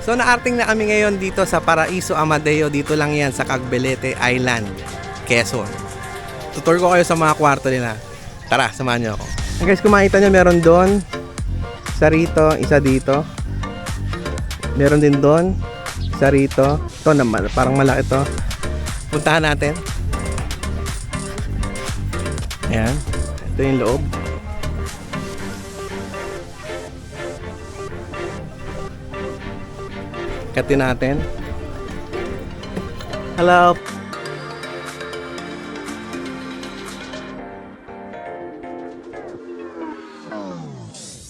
So naarting na kami ngayon dito sa Paraiso Amadeo. Dito lang yan sa Cagbelete Island, Quezon. Tutur ko kayo sa mga kwarto nila. Tara, samahan nyo ako. And guys, kung makita nyo, meron doon, isa rito, isa dito. Meron din doon, isa rito. Ito naman, parang malaki to. Puntahan natin. Ayan, ito yung loob. Katin natin. Hello.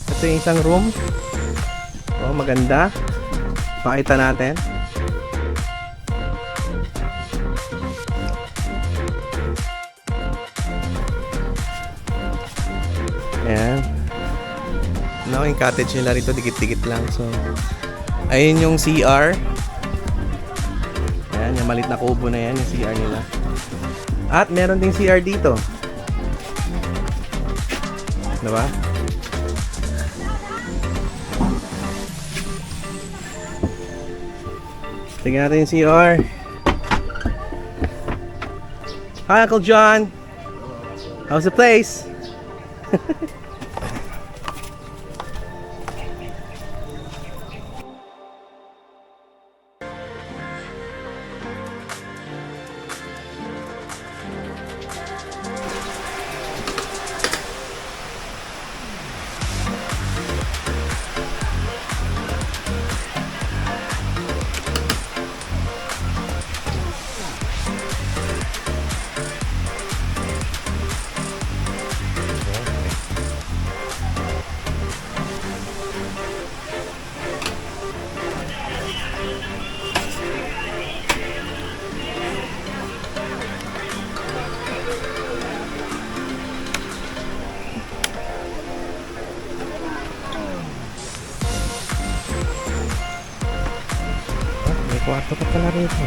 Ito yung isang room. Oh, maganda. Pakita natin. Ayan. No, yung cottage nila rito dikit-dikit lang. So, ayun yung CR. Ayan, yung malit na kubo na yan, yung CR nila. At meron ding CR dito. Diba? Tingnan natin yung CR. Hi, Uncle John. How's the place? Kwarto pa pala rito.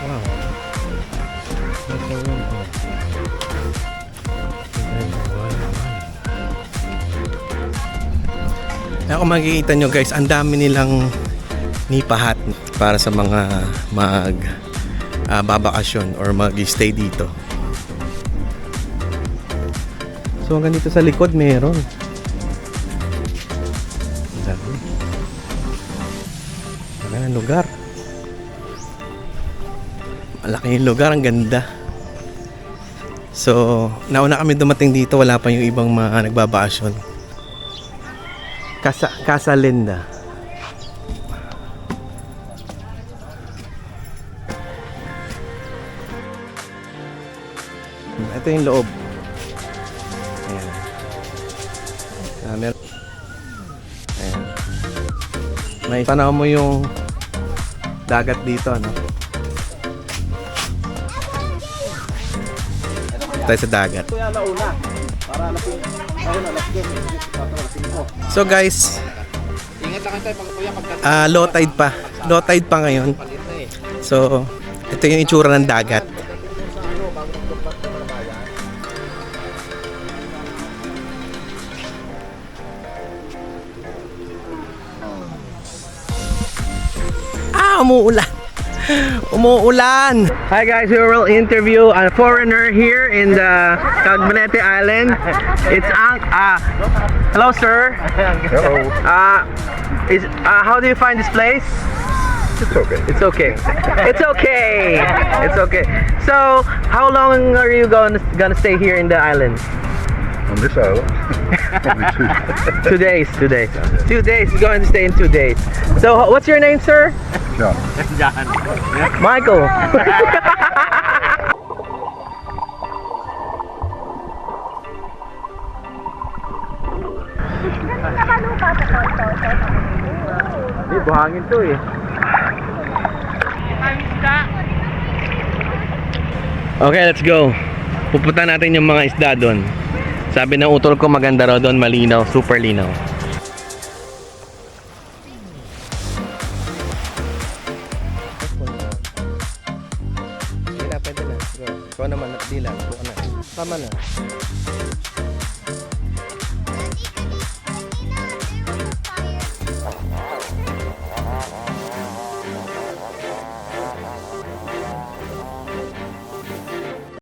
Wow. That's a room. Kung makikita nyo guys, ang dami nilang nipahat para sa mga babakasyon or mag-stay dito. So hanggang dito sa likod meron. Ang dami. Ang lugar. Malaki yung lugar, ang ganda. So, nauna kami dumating dito, wala pa yung ibang mga nagbabakasyon. Casa Linda. Ito yung loob. Ayan. Ayan. May tanaw mo yung dagat dito, no? Tayo sa dagat. So guys, low tide pa. Low tide pa ngayon. So, ito yung itsura ng dagat. Umuulan. Umuulan. Hi guys, we will interview a foreigner here in the Cagbelete Island. It's hello sir. Hello. How do you find this place? It's okay. It's okay. It's okay. It's okay. So, how long are you gonna stay here in the island? On this island? Probably 2 days. 2 days. 2 days. You're going to stay in 2 days. So, what's your name, sir? John. Michael. Buhangin to eh. Okay, let's go. Pupunta natin yung mga isda doon. Sabi ng utol ko maganda raw doon, malinaw, super linaw. Pwede na. Ikaw naman, nakdila. Tama na.